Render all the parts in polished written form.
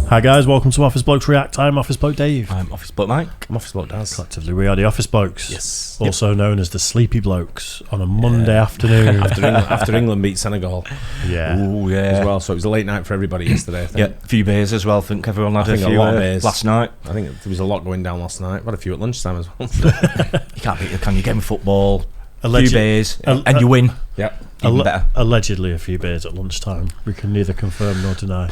Hi guys, welcome to Office Blokes React. I'm Office Bloke Dave. I'm Office Bloke Mike. I'm Office Bloke Daz. Collectively, we are the Office Blokes. Yes. Also known as the Sleepy Blokes on a Monday afternoon. after England beat Senegal. Yeah. Ooh, yeah. As well, so it was a late night for everybody yesterday, I think. Yeah, a few beers as well. I think everyone had I think a few a lot of beers. last night. I think there was a lot going down last night. Had a few at lunchtime as well. You can't beat the can you game of football, a Alleged- few beers, and you win. Yep. Even better. Allegedly a few beers at lunchtime. We can neither confirm nor deny.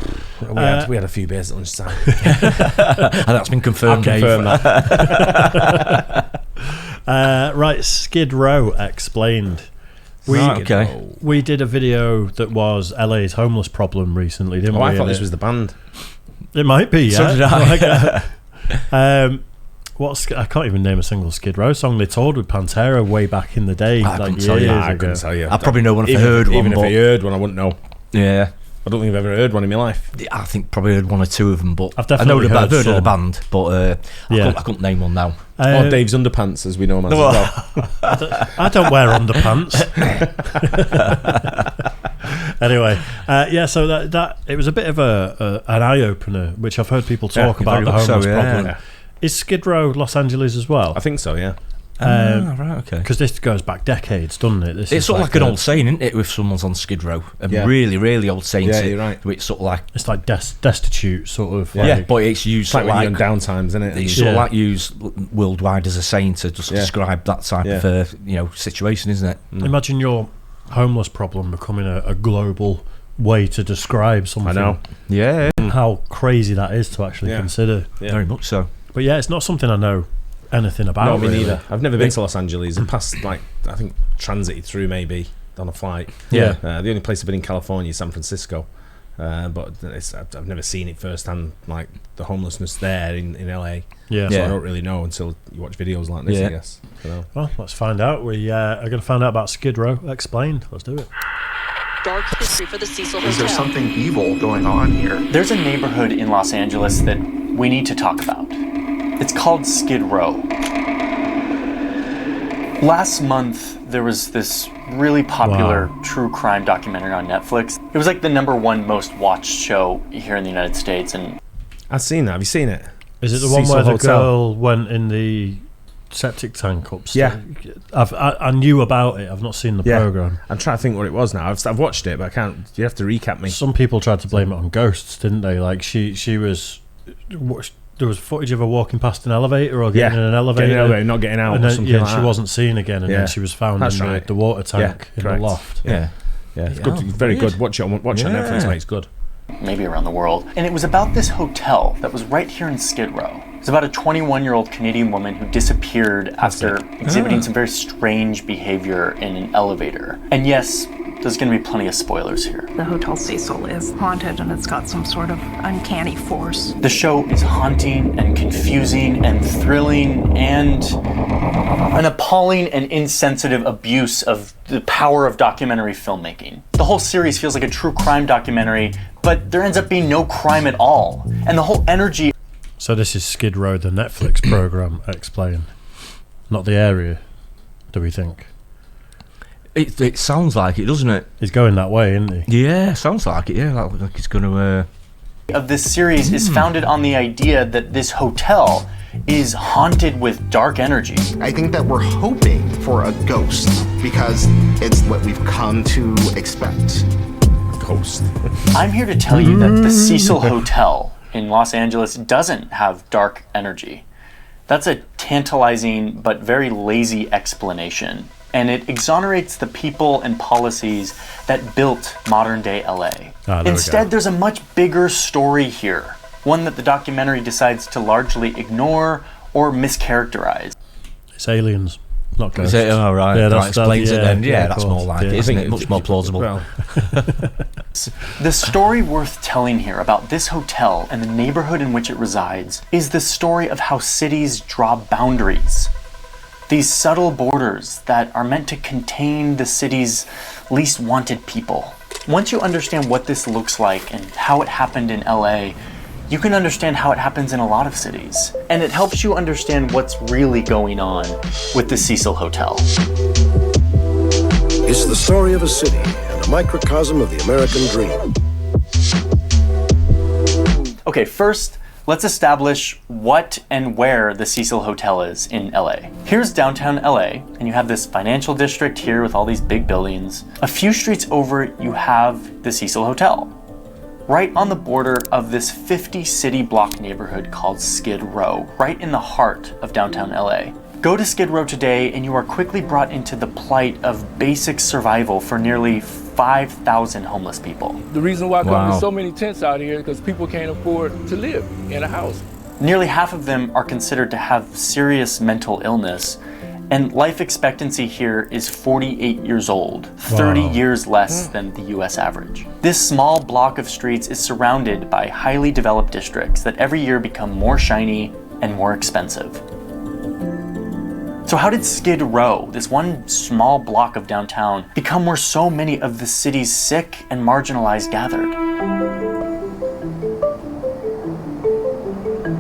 We had a few beers at lunchtime. And that's been confirmed, I'll confirm Dave. that. Right, Skid Row explained. Right, okay. We did a video that was LA's homeless problem recently, didn't we? I thought this was the band. It might be, yeah. So did I. I can't even name a single Skid Row song. They toured with Pantera way back in the day, I like couldn't tell you. years I ago. couldn't tell you. I probably know one if I heard one. Even if but I heard one, I wouldn't know. yeah, I don't think I've ever heard one in my life. I think probably heard one or two of them, but I've definitely I've heard of the some. band, but Yeah. I couldn't name one now. Or Dave's Underpants, as we know him as well. I don't wear underpants. Anyway, so that it was a bit of an eye opener, which I've heard people talk about very the much so, homeless yeah. problem. Is Skid Row Los Angeles as well? I think so, yeah. Right, okay. Because this goes back decades, doesn't it? This It's is sort of like an old saying, isn't it? If someone's on Skid Row, a really, really old saying. Yeah, you're right. It's sort of like It's like destitute, sort of. yeah, like, but it's used It's like sort when of you're on downtimes, isn't it? it's Yeah. sort of like used worldwide as a saying to just describe that type of situation, isn't it? Imagine your homeless problem becoming a global way to describe something. I know. Yeah, How crazy that is to actually consider. Yeah. very much so. But yeah, it's not something I know anything about. No, me really. neither. I've never been to Los Angeles. I've passed, I think, transited through maybe on a flight. Yeah. The only place I've been in California is San Francisco. But I've never seen it firsthand, like the homelessness there in LA. Yeah. So I don't really know until you watch videos like this, I guess. Well, let's find out. We are going to find out about Skid Row Explained. Let's do it. Dark history for the Cecil Hotel. Is there something evil going on here? There's a neighborhood in Los Angeles that we need to talk about. It's called Skid Row. Last month, there was this really popular true crime documentary on Netflix. It was like the #1 most watched show here in the United States. And I've seen that. Have you seen it? Is it the one Cecil where the Hotel. girl went in the septic tank upstairs? Yeah. I knew about it. I've not seen the programme. I'm trying to think what it was now. I've watched it, but I can't. You have to recap me. Some people tried to blame it on ghosts, didn't they? Like she was... There was footage of her walking past an elevator or getting in an elevator. Getting in an elevator, not getting out, and or then, something like she that. wasn't seen again, and then she was found That's in right. the water tank in correct. the loft. Yeah. It's good. Very good. Watch it on Netflix, mate. It's good. maybe around the world. And it was about this hotel that was right here in Skid Row. It's about a 21-year-old Canadian woman who disappeared after exhibiting some very strange behavior in an elevator. And yes, there's going to be plenty of spoilers here. The Hotel Cecil is haunted and it's got some sort of uncanny force. The show is haunting and confusing and thrilling and an appalling and insensitive abuse of the power of documentary filmmaking. The whole series feels like a true crime documentary, but there ends up being no crime at all. And the whole energy... So this is Skid Row, the Netflix programme, Explain. Not the area, do we think? It sounds like it, doesn't it? He's going that way, isn't he? Yeah, sounds like it, yeah. Like it's going to... of this series is founded on the idea that this hotel is haunted with dark energy. I think that we're hoping for a ghost because it's what we've come to expect. Ghost. I'm here to tell you that the Cecil Hotel in Los Angeles doesn't have dark energy. That's a tantalizing but very lazy explanation, and it exonerates the people and policies that built modern-day LA. Instead, there's a much bigger story here, one that the documentary decides to largely ignore or mischaracterize. It's aliens, not ghosts. Is it? Oh, right. Yeah, That explains it then. Yeah, of that's course. more like it, Yeah. isn't it? Much more plausible. Well, The story worth telling here about this hotel and the neighborhood in which it resides is the story of how cities draw boundaries. These subtle borders that are meant to contain the city's least wanted people. Once you understand what this looks like and how it happened in LA, you can understand how it happens in a lot of cities. And it helps you understand what's really going on with the Cecil Hotel. It's the story of a city and a microcosm of the American dream. Okay, first, let's establish what and where the Cecil Hotel is in LA. Here's downtown LA, and you have this financial district here with all these big buildings. A few streets over, you have the Cecil Hotel, right on the border of this 50-city block neighborhood called Skid Row, right in the heart of downtown LA. Go to Skid Row today and you are quickly brought into the plight of basic survival for nearly 5,000 homeless people. The reason why there's so many tents out here is because people can't afford to live in a house. Nearly half of them are considered to have serious mental illness, and life expectancy here is 48 years old, 30 years less than the US average. This small block of streets is surrounded by highly developed districts that every year become more shiny and more expensive. So how did Skid Row, this one small block of downtown, become where so many of the city's sick and marginalized gathered?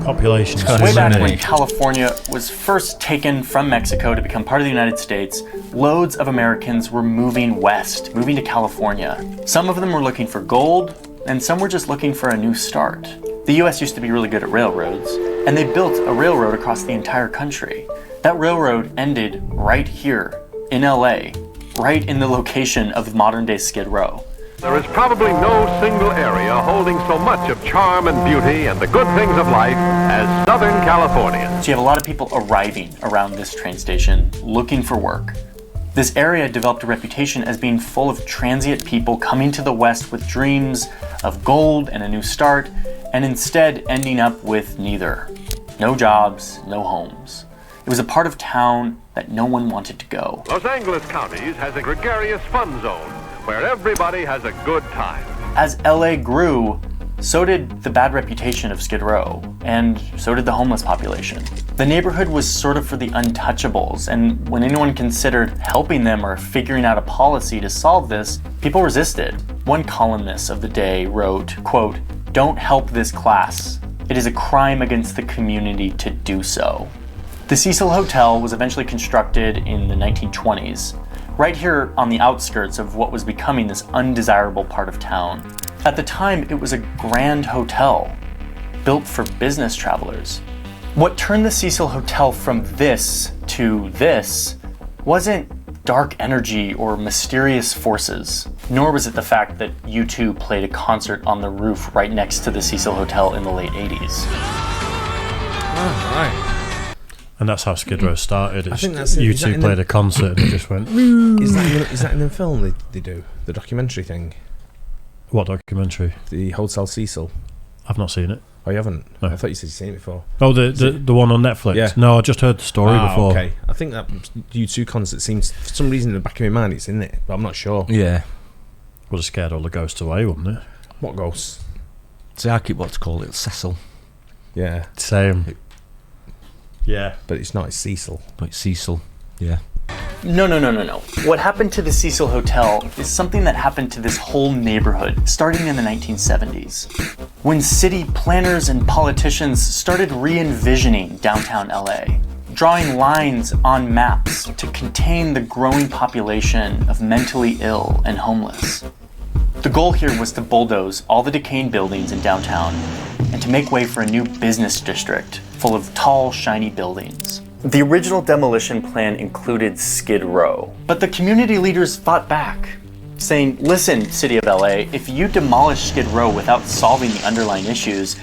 Population. Way back when California was first taken from Mexico to become part of the United States, loads of Americans were moving west, moving to California. Some of them were looking for gold, and some were just looking for a new start. The US used to be really good at railroads, and they built a railroad across the entire country. That railroad ended right here in LA, right in the location of modern-day Skid Row. There is probably no single area holding so much of charm and beauty and the good things of life as Southern California. So you have a lot of people arriving around this train station looking for work. This area developed a reputation as being full of transient people coming to the West with dreams of gold and a new start, and instead ending up with neither. No jobs, no homes. It was a part of town that no one wanted to go. Los Angeles County has a gregarious fun zone where everybody has a good time. As LA grew, so did the bad reputation of Skid Row, and so did the homeless population. The neighborhood was sort of for the untouchables, and when anyone considered helping them or figuring out a policy to solve this, people resisted. One columnist of the day wrote, quote, "Don't help this class. It is a crime against the community to do so." The Cecil Hotel was eventually constructed in the 1920s, right here on the outskirts of what was becoming this undesirable part of town. At the time, it was a grand hotel, built for business travelers. What turned the Cecil Hotel from this to this wasn't dark energy or mysterious forces, nor was it the fact that U2 played a concert on the roof right next to the Cecil Hotel in the late 80s. Oh, right. And that's how Skid Row started. I think that's it. U2 played a concert and it just went... Is that in the film they do? The documentary thing? What documentary? The Hotel Cecil. I've not seen it. Oh, you haven't? No. I thought you said you'd seen it before. Oh, the one on Netflix? Yeah. No, I just heard the story before. Okay. I think that U2 concert seems, for some reason in the back of my mind, it's in it, but I'm not sure. Yeah. Would have scared all the ghosts away, wouldn't it? What ghosts? See, I keep what to call it Cecil, Yeah. Same. Yeah. But it's not, it's Cecil. but Cecil. Yeah. No. What happened to the Cecil Hotel is something that happened to this whole neighborhood starting in the 1970s. When city planners and politicians started re-envisioning downtown LA, drawing lines on maps to contain the growing population of mentally ill and homeless. The goal here was to bulldoze all the decaying buildings in downtown and to make way for a new business district full of tall, shiny buildings. The original demolition plan included Skid Row, but the community leaders fought back, saying, listen, City of LA, if you demolish Skid Row without solving the underlying issues,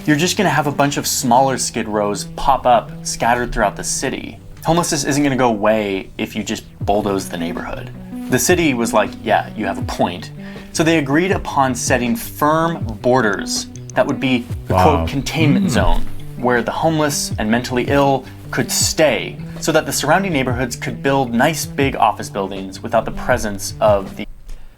you're just gonna have a bunch of smaller Skid Rows pop up scattered throughout the city. Homelessness isn't gonna go away if you just bulldoze the neighborhood. The city was like, yeah, you have a point. So they agreed upon setting firm borders that would be the quote containment zone, where the homeless and mentally ill could stay so that the surrounding neighborhoods could build nice big office buildings without the presence of the...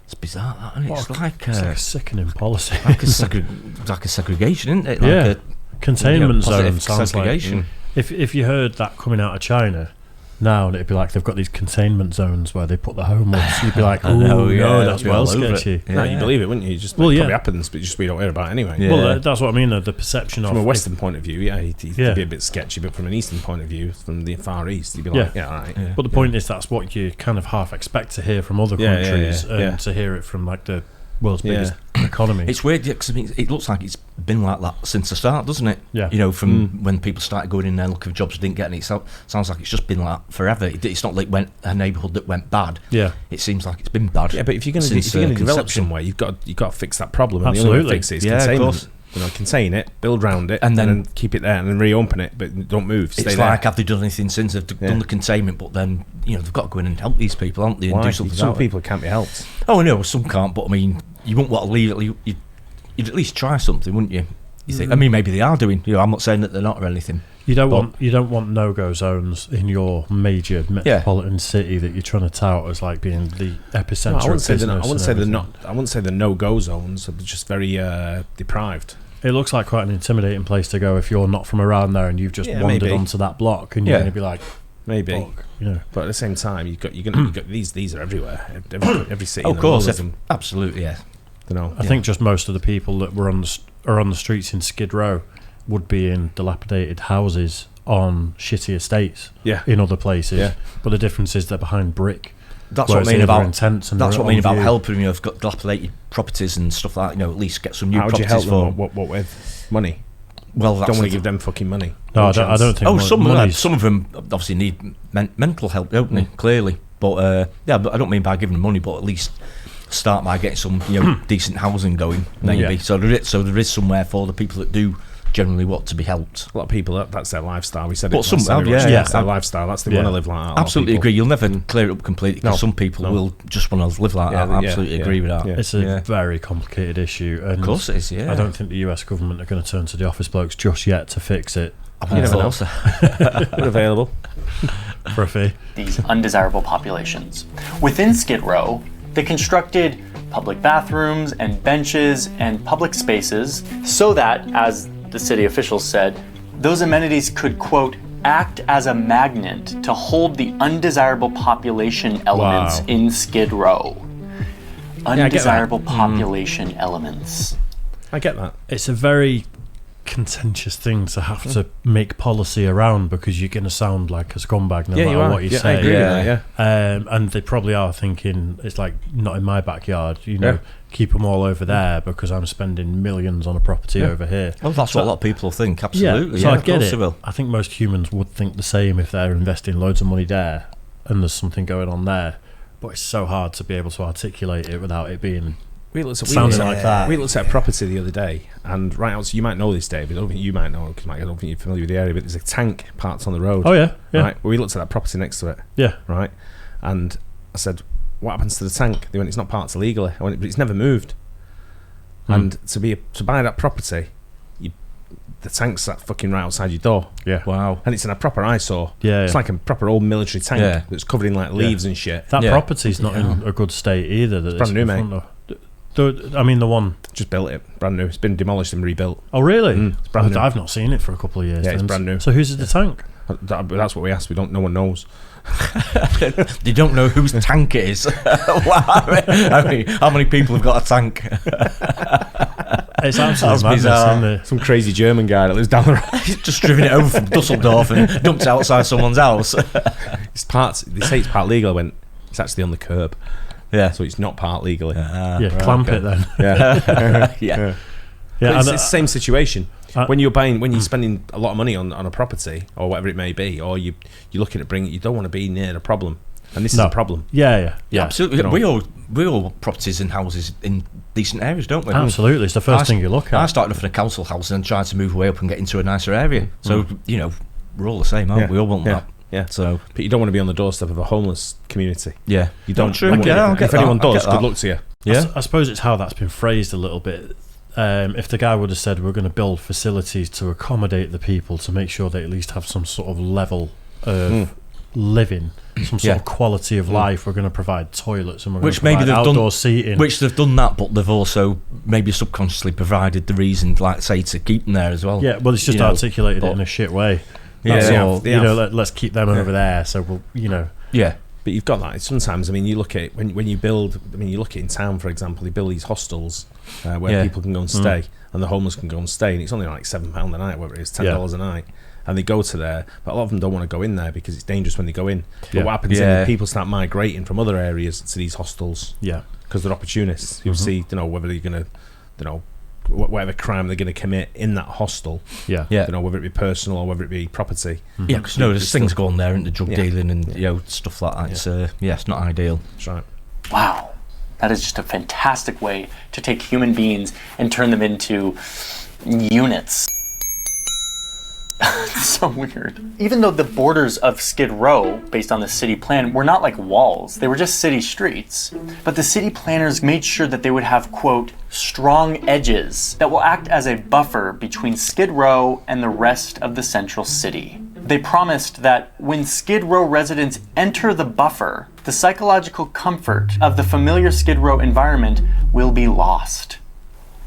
It's bizarre, that, isn't it? It's like a sickening policy. like a segregation, isn't it? Like yeah. Containment positive zone sounds segregation. like... If you heard that coming out of China now, it'd be like they've got these containment zones where they put the homeless. You'd be like, oh, no, that's well sketchy. No, you believe it, wouldn't you? Just well, it probably happens, but just we don't hear about it anyway. Yeah. Well, that's what I mean, the perception from of... a Western point of view, yeah, he'd be a bit sketchy, but from an Eastern point of view, from the Far East, you'd be like, yeah, all right. Yeah. But the point is that's what you kind of half expect to hear from other countries, and to hear it from like the world's biggest economy. It's weird because I mean, it looks like it's been like that since the start, doesn't it? Yeah. You know, from when people started going in there looking for jobs, didn't get any. It sounds like it's just been like that forever. It's not like a neighbourhood that went bad. Yeah. It seems like it's been bad. Yeah, but if you're going to develop somewhere, you've got to fix that problem. And Absolutely. the only way to fix it is containment. You know, contain it, build around it, and then keep it there, and then reopen it, but don't move. Stay it's there. like, have they done anything since they've done the containment? But then, you know, they've got to go in and help these people, haven't they? And do something. Some people can't be helped. Oh no, some can't. But I mean, you wouldn't want to leave it. You'd at least try something, wouldn't you? You think? I mean, maybe they are doing. You know, I'm not saying that they're not or anything. You don't want no-go zones in your major metropolitan city that you're trying to tout as like being the epicenter of business. I wouldn't say they're not. I wouldn't say they're no-go zones. They're just very deprived. It looks like quite an intimidating place to go if you're not from around there and you've just wandered onto that block, and you're going to be like, maybe. Fuck, you know. But at the same time, you've got these are everywhere. Every city. Of course, absolutely, yeah. I think just most of the people that are on the streets in Skid Row would be in dilapidated houses on shitty estates in other places. Yeah. But the difference is they're behind brick. That's what I mean about helping. You know, if got dilapidated properties and stuff like that, you know, at least get some new properties. How would you help them? What with money? Well, don't want to give them fucking money. No, I don't think. Oh, some of them obviously need mental help, don't they? Clearly, but but I don't mean by giving them money, but at least start by getting some decent housing going, maybe. So there is somewhere for the people that do generally want to be helped. A lot of people, that's their lifestyle. We said but it. That's their lifestyle. That's they want to live like that. Absolutely agree. You'll never clear it up completely because some people will just want to live like that. I absolutely agree with that. Yeah. It's a very complicated issue. And of course it is, yeah. I don't think the US government are going to turn to the office blokes just yet to fix it. You never know. We're available for a fee. These undesirable populations. Within Skid Row, they constructed public bathrooms and benches and public spaces so that, as the city officials said, those amenities could, quote, act as a magnet to hold the undesirable population elements in Skid Row. Undesirable population elements. I get that. It's a very contentious thing to have to make policy around because you're going to sound like a scumbag no matter what you say. I agree with that, and they probably are thinking it's like not in my backyard, you know, keep them all over there because I'm spending millions on a property over here. Well, that's what a lot of people think, absolutely. So I get it. I think most humans would think the same if they're investing loads of money there and there's something going on there, but it's so hard to be able to articulate it without it being sounding like that. We looked at a property the other day, and right out, so you might know this, David. I don't think you might know because I don't think you're familiar with the area, but there's a tank parked on the road. Oh yeah. Right. Well, we looked at that property next to it. Yeah. Right. And I said, "What happens to the tank?" They went, "It's not parked illegally." I went, "But it's never moved." And to buy that property, the tank's that fucking right outside your door. Yeah. Wow. And it's in a proper eyesore. Yeah. It's like a proper old military tank that's covered in like leaves and shit. That property's not in a good state either. It's brand new, mate. The one just built it, brand new. It's been demolished and rebuilt. Oh, really? It's brand new. I've not seen it for a couple of years. Yeah, it's brand new. So who's the tank? That's what we asked. No one knows. They don't know whose tank it is. I mean, how many people have got a tank? It's absolutely madness, isn't it? Some crazy German guy that lives down the road. He's just driven it over from Dusseldorf and dumped it outside someone's house. It's part. They say it's part legal. I went. It's actually on the curb. Yeah, so it's not part legally. Clamp it then. Yeah. It's the same situation. When you're spending a lot of money on a property or whatever it may be, or you're looking at bringing, you don't want to be near the problem, and this is a problem. Yeah, absolutely. You know, we all provperties and houses in decent areas, don't we? Absolutely, it's the first thing you look at. I started off in a council house and then tried to move way up and get into a nicer area. So you know, we're all the same, aren't we? We all want that. Yeah. So, but you don't want to be on the doorstep of a homeless community. Yeah, you don't. True. If anyone does, good luck to you. Yeah, I suppose it's how that's been phrased a little bit. If the guy would have said we're going to build facilities to accommodate the people to make sure they at least have some sort of level of living, some sort of quality of life, we're going to provide toilets and we're going to provide outdoor seating. Which they've done that, but they've also maybe subconsciously provided the reason, like say, to keep them there as well. Yeah, well, it's just articulated it in a shit way. That's all. Let's keep them over there. So we'll, Yeah. But you've got that. Sometimes, I mean, you look at when you build. I mean, you look at in town, for example, they build these hostels where people can go and stay, and the homeless can go and stay, and it's only like £7 a night, whatever it is, $10 a night, and they go to there, but a lot of them don't want to go in there because it's dangerous when they go in. But Yeah. what happens is people start migrating from other areas to these hostels. Yeah. Because they're opportunists. You'll see, whether they're going to, whatever crime they're going to commit in that hostel. Yeah. Whether it be personal or whether it be property. Yeah, because there's things going there into drug dealing and stuff like that. It's it's not ideal. That's right. Wow. That is just a fantastic way to take human beings and turn them into units. It's so weird. Even though the borders of Skid Row, based on the city plan, were not like walls, they were just city streets. But the city planners made sure that they would have, quote, strong edges that will act as a buffer between Skid Row and the rest of the central city. They promised that when Skid Row residents enter the buffer, the psychological comfort of the familiar Skid Row environment will be lost.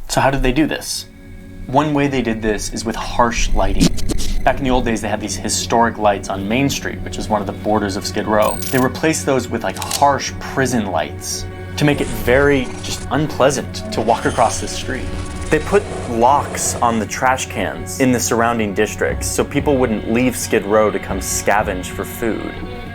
So how did they do this? One way they did this is with harsh lighting. Back in the old days, they had these historic lights on Main Street, which is one of the borders of Skid Row. They replaced those with like harsh prison lights to make it very just unpleasant to walk across the street. They put locks on the trash cans in the surrounding districts so people wouldn't leave Skid Row to come scavenge for food.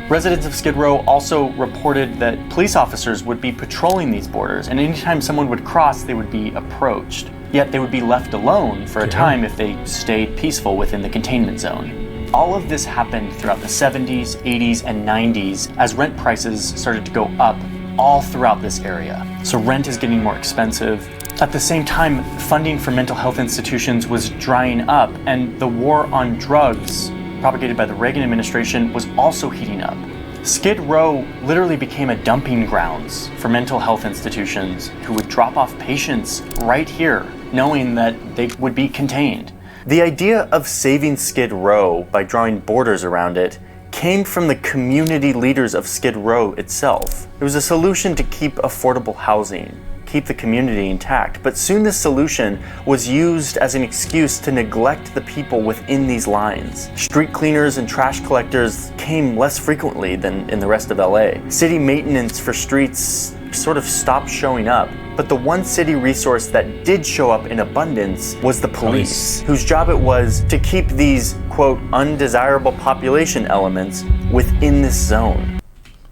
Residents of Skid Row also reported that police officers would be patrolling these borders, and anytime someone would cross, they would be approached. Yet they would be left alone for a time if they stayed peaceful within the containment zone. All of this happened throughout the 70s, 80s, and 90s as rent prices started to go up all throughout this area. So rent is getting more expensive. At the same time, funding for mental health institutions was drying up, and the war on drugs, propagated by the Reagan administration, was also heating up. Skid Row literally became a dumping grounds for mental health institutions who would drop off patients right here, knowing that they would be contained. The idea of saving Skid Row by drawing borders around it came from the community leaders of Skid Row itself. It was a solution to keep affordable housing, keep the community intact, but soon this solution was used as an excuse to neglect the people within these lines. Street cleaners and trash collectors came less frequently than in the rest of LA. City maintenance for streets sort of stopped showing up, but the one city resource that did show up in abundance was the police, whose job it was to keep these, quote, undesirable population elements within this zone.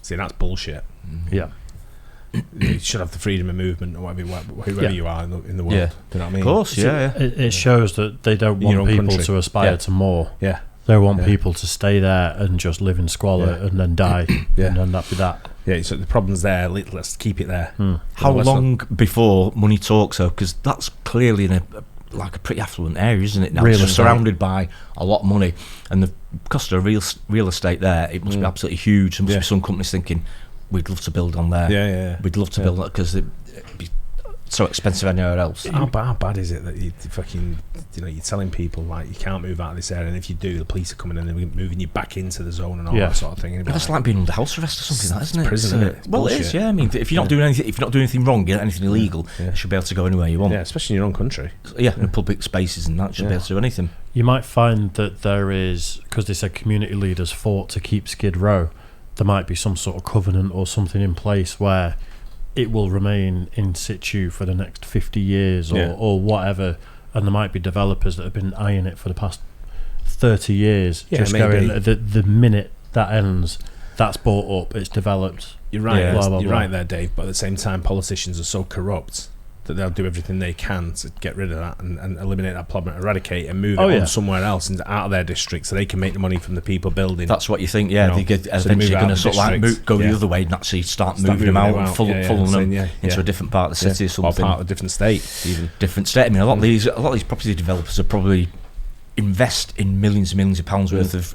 See, that's bullshit. Yeah. You should have the freedom of movement, or whoever you are in the world. Yeah. Do you know what I mean? Of course, It shows that they don't In your want own people country. to aspire to more. Yeah. They want people to stay there and just live in squalor and then die. And then that be that. Yeah, so the problem's there. Let's keep it there. How long before money talks, though? Because that's clearly in a pretty affluent area, isn't it? Now Real it's estate. surrounded by a lot of money, and the cost of real estate there, it must be absolutely huge. There must be some companies thinking, we'd love to build on there. Yeah. We'd love to build that because it'd be so expensive anywhere else. How bad is it that you fucking, you're telling people like you can't move out of this area, and if you do, the police are coming in and moving you back into the zone and all that sort of thing. And That's like being under house arrest or something, isn't it? Prison, isn't it? Well, it is. Yeah, I mean, if you're not doing anything, anything wrong, you're not anything illegal, you should be able to go anywhere you want. Yeah, especially in your own country. Yeah, in public spaces and that, you should be able to do anything. You might find that there is, because they said community leaders fought to keep Skid Row, there might be some sort of covenant or something in place where it will remain in situ for the next 50 years or whatever, and there might be developers that have been eyeing it for the past 30 years, just maybe. going, the minute that ends, that's bought up, it's developed. You're right. blah, blah, You're blah. right there, Dave. But at the same time, politicians are so corrupt that they'll do everything they can to get rid of that and eliminate that problem, eradicate and move it on somewhere else and out of their district, so they can make the money from the people building. That's what you think, yeah. They get so they eventually move out going to of sort of like districts. go the other way and actually start moving them out and funneling them into a different part of the city or something. Or part of a different state, even. Different state. I mean, a lot of these property developers are probably invest in millions and millions of pounds worth of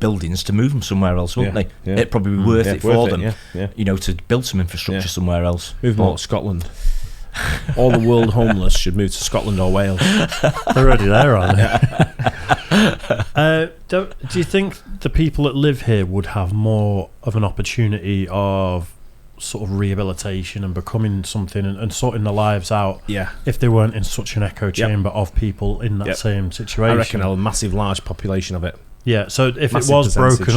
buildings to move them somewhere else, wouldn't they? It'd probably be worth it for them, to build some infrastructure somewhere else. Move them to Scotland. All the world homeless should move to Scotland or Wales. They're already there, aren't they? Do you think the people that live here would have more of an opportunity of sort of rehabilitation and becoming something and sorting their lives out if they weren't in such an echo chamber of people in that same situation? I reckon a massive large population of it. Yeah, so if Massive it was percentage. broken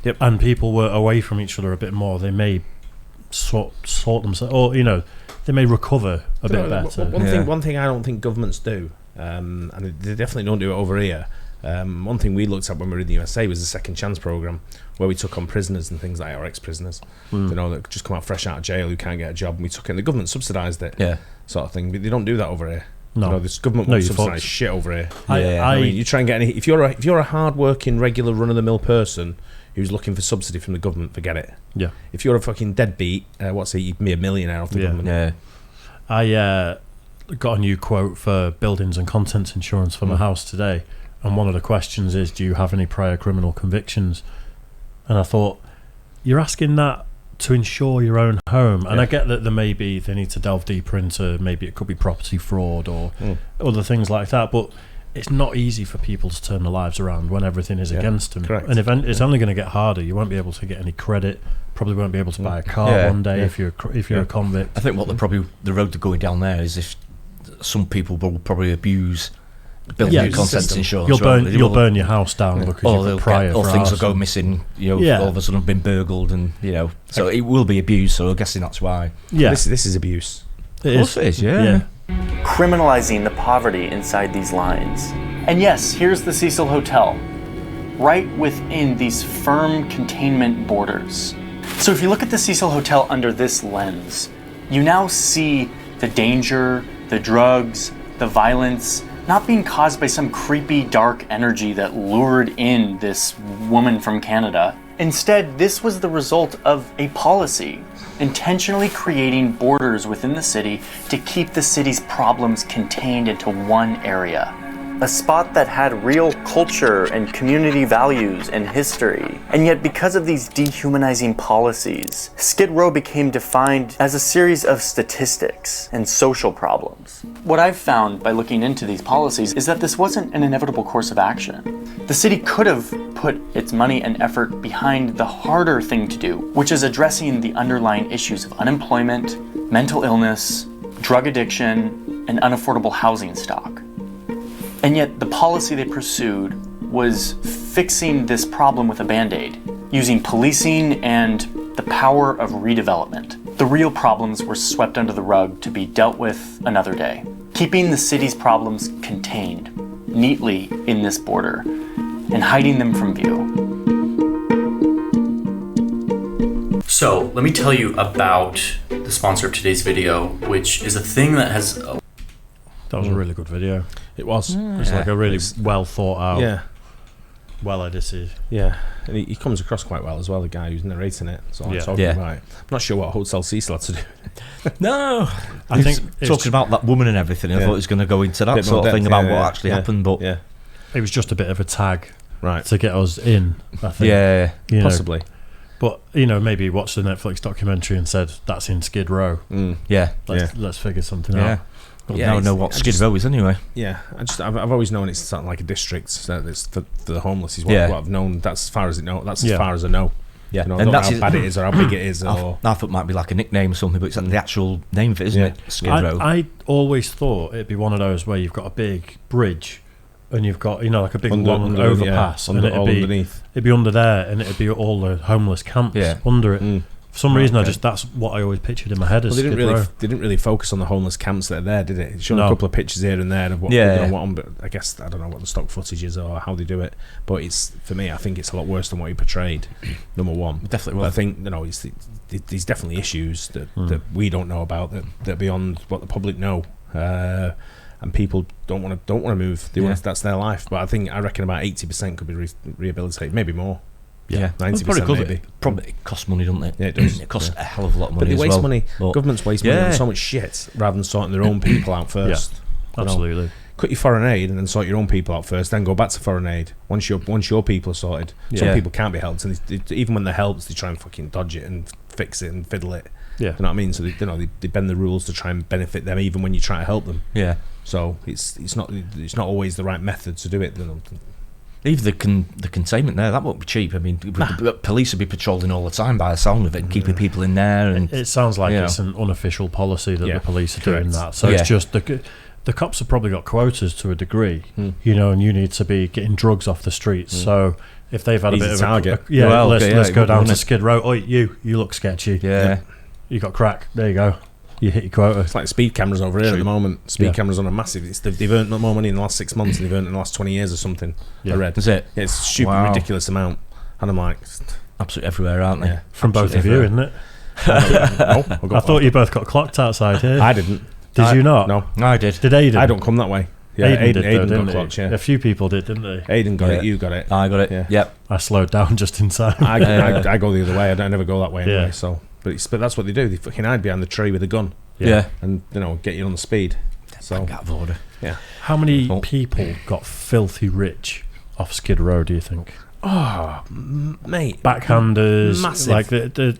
up and people were away from each other a bit more, they may sort themselves, or they may recover a bit better. One thing I don't think governments do, and they definitely don't do it over here, One thing we looked at when we were in the USA was the second chance program, where we took on prisoners and things like that, or ex-prisoners, that just come out fresh out of jail who can't get a job, and we took it, and the government subsidised it, sort of thing. But they don't do that over here. No, this government won't subsidise shit over here. I mean, you try and get any. If you're a hard-working, regular, run-of-the-mill person who's looking for subsidy from the government, forget it. Yeah. If you're a fucking deadbeat, you'd be a millionaire off the government. Yeah. I got a new quote for buildings and contents insurance for my house today, and one of the questions is, do you have any prior criminal convictions? And I thought, you're asking that to insure your own home, and I get that they need to delve deeper into, maybe it could be property fraud or other things like that, but it's not easy for people to turn their lives around when everything is against them. Correct. And it's only going to get harder. You won't be able to get any credit, probably won't be able to buy a car one day if you're a convict. I think what the road to going down there is if some people will probably abuse building and contents insurance. You'll burn your house down because you've prior or for things arson. will go missing. All of a sudden have been burgled, and so it will be abused. So I'm guessing that's why. Yeah, this is abuse. It is. Yeah. Criminalizing the poverty inside these lines. And yes, here's the Cecil Hotel, right within these firm containment borders. So if you look at the Cecil Hotel under this lens, you now see the danger, the drugs, the violence, not being caused by some creepy dark energy that lured in this woman from Canada. Instead, this was the result of a policy, intentionally creating borders within the city to keep the city's problems contained into one area. A spot that had real culture and community values and history. And yet, because of these dehumanizing policies, Skid Row became defined as a series of statistics and social problems. What I've found by looking into these policies is that this wasn't an inevitable course of action. The city could have put its money and effort behind the harder thing to do, which is addressing the underlying issues of unemployment, mental illness, drug addiction, and unaffordable housing stock. And yet the policy they pursued was fixing this problem with a Band-Aid, using policing and the power of redevelopment. The real problems were swept under the rug to be dealt with another day, keeping the city's problems contained neatly in this border and hiding them from view. So let me tell you about the sponsor of today's video, which is a thing that has... That was a really good video. It was. It's like a really well thought out, well edited. Yeah, and he comes across quite well as well, the guy who's narrating it. So I'm talking about it. I'm not sure what Hotel Cecil had to do. No, I think talking about that woman and everything. I thought it was going to go into that sort of thing about what actually happened, but it was just a bit of a tag, right, to get us in. I think. Yeah, possibly. But maybe watched the Netflix documentary and said that's in Skid Row. Let's figure something out. Well, now I know what Skid Row is anyway. Yeah, I've always known it's something like a district. So it's for the homeless is what I've known. That's as far as it know. That's as far as I know. Yeah, I don't know how bad it is or how big it is. I thought it might be like a nickname or something, but it's the actual name of it, isn't it? Skid Row. I always thought it'd be one of those where you've got a big bridge and you've got like a big long overpass, and it'd be under there, and it'd be all the homeless camps under it. For some reason, that's what I always pictured in my head. As they didn't really focus on the homeless camps that are there, did it? It showed a couple of pictures here and there of what but I guess I don't know what the stock footage is or how they do it. But for me, I think it's a lot worse than what he portrayed. Number one, definitely. But I think there's definitely issues that we don't know about that are beyond what the public know. And people don't want to move. They want that's their life. But I reckon about 80% could be rehabilitated, maybe more. Yeah, 90% maybe. Probably it costs money, doesn't it? Yeah, it does. It costs a hell of a lot of money. But they waste money. But governments waste money on so much shit rather than sorting their own people out first. Yeah, absolutely. Cut your foreign aid and then sort your own people out first. Then go back to foreign aid once your people are sorted. Some people can't be helped, and even when they're helped, they try and fucking dodge it and fix it and fiddle it. Yeah, you know what I mean. So they bend the rules to try and benefit them, even when you try to help them. Yeah. So it's not always the right method to do it. Even the containment there, that won't be cheap. I mean, the police will be patrolling all the time by the sound of it and keeping people in there. And it sounds like it's an unofficial policy that the police are doing that. So it's just the cops have probably got quotas to a degree, and you need to be getting drugs off the streets. So if they've had a bit of target, let's go down to Skid Row. Oh, you look sketchy. Yeah. You got crack. There you go. you hit your quota. It's like speed cameras over here at the moment. Speed cameras on a massive. They've earned more money in the last 6 months than they've earned in the last 20 years or something. Yeah. I read. Is it? Yeah, it's a stupid, ridiculous amount. And I'm like, absolutely everywhere, aren't they? Yeah. From both of you, isn't it? I thought you both got clocked outside here. I didn't. Did you not? No, I did. Did Aiden? I don't come that way. Yeah, Aiden got clocked. Yeah, A few people did, didn't they? Aiden got it. You got it. I got it. Yeah. Yep. I slowed down just in time. I go the other way. I never go that way anyway. Yeah. So, but that's what they do. They fucking hide behind the tree with a gun. Yeah. And get you on the speed. So out of order. Yeah. How many people got filthy rich off Skid Row, do you think? Oh, mate. Backhanders. Massive. Like,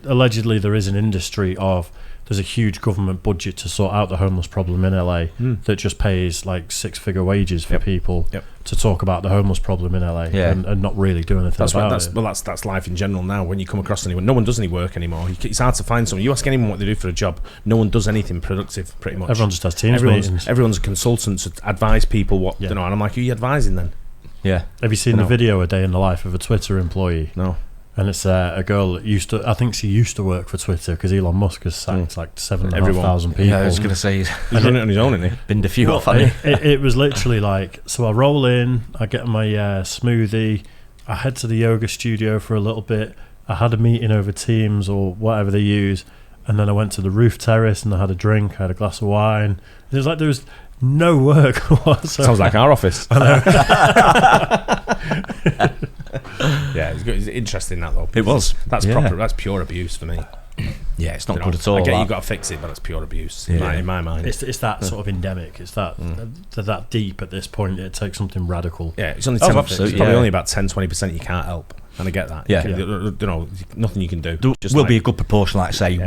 allegedly there is an industry of... There's a huge government budget to sort out the homeless problem in LA that just pays like 6-figure wages for people to talk about the homeless problem in LA and not really do anything about it. Well, that's life in general now. When you come across anyone, no one does any work anymore. It's hard to find someone. You ask anyone what they do for a job, no one does anything productive, pretty much. Everyone just has teams meetings. Everyone's a consultant to advise people what, and I'm like, who are you advising then? Yeah. Have you seen the video, A Day in the Life of a Twitter employee? No. And it's a girl that I think she used to work for Twitter because Elon Musk has sacked like 7,500 people. Yeah, I was going to say, he's done it on his own, isn't he? Binned a few off, hasn't he? It was literally like, so I roll in, I get my smoothie, I head to the yoga studio for a little bit, I had a meeting over Teams or whatever they use, and then I went to the roof terrace and I had a drink, I had a glass of wine. And it was like there was no work whatsoever. Sounds like our office. Yeah, it's interesting that though. It was. That's proper. That's pure abuse for me. Yeah, it's not good at all. I get that. you've got to fix it, but it's pure abuse in my mind. It's that sort of endemic. It's that that deep at this point. It takes something radical. Yeah, it's only absolutely, it's probably only about 10-20% you can't help, and I get that. Yeah, nothing you can do. There will be a good proportion, like I say,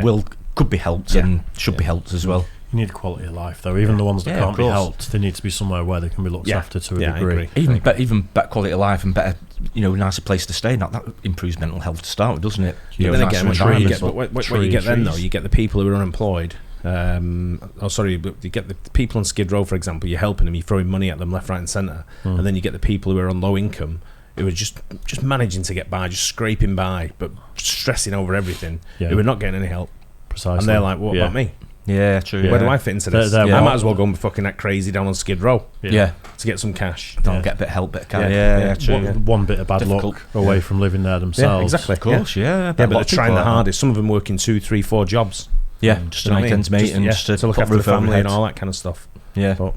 could be helped and should be helped as well. You need quality of life, though. Even the ones that can't be helped, they need to be somewhere where they can be looked after to a degree. Even better quality of life and better, nicer place to stay. That improves mental health to start with, doesn't it? Then again, what you get then, though, you get the people who are unemployed. But you get the people on Skid Row, for example. You're helping them, you're throwing money at them left, right, and centre, and then you get the people who are on low income, who are just managing to get by, just scraping by, but stressing over everything. Who are not getting any help. Precisely. And they're like, "What about me?" Yeah, true. Where do I fit into this? I might as well go and fucking act crazy down on Skid Row. Yeah. To get some cash. Don't get a bit of help, bit of cash. Yeah, true. One bit of bad luck away from living there themselves. Yeah, exactly. Of course, but they're trying their hardest. Some of them working 2, 3, 4 jobs. Yeah, just to make ends meet and just to look after the family and all that kind of stuff. Yeah. But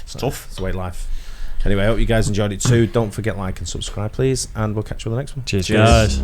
it's tough. It's the way of life. Anyway, I hope you guys enjoyed it too. Don't forget, like and subscribe, please, and we'll catch you on the next one. Cheers. Guys.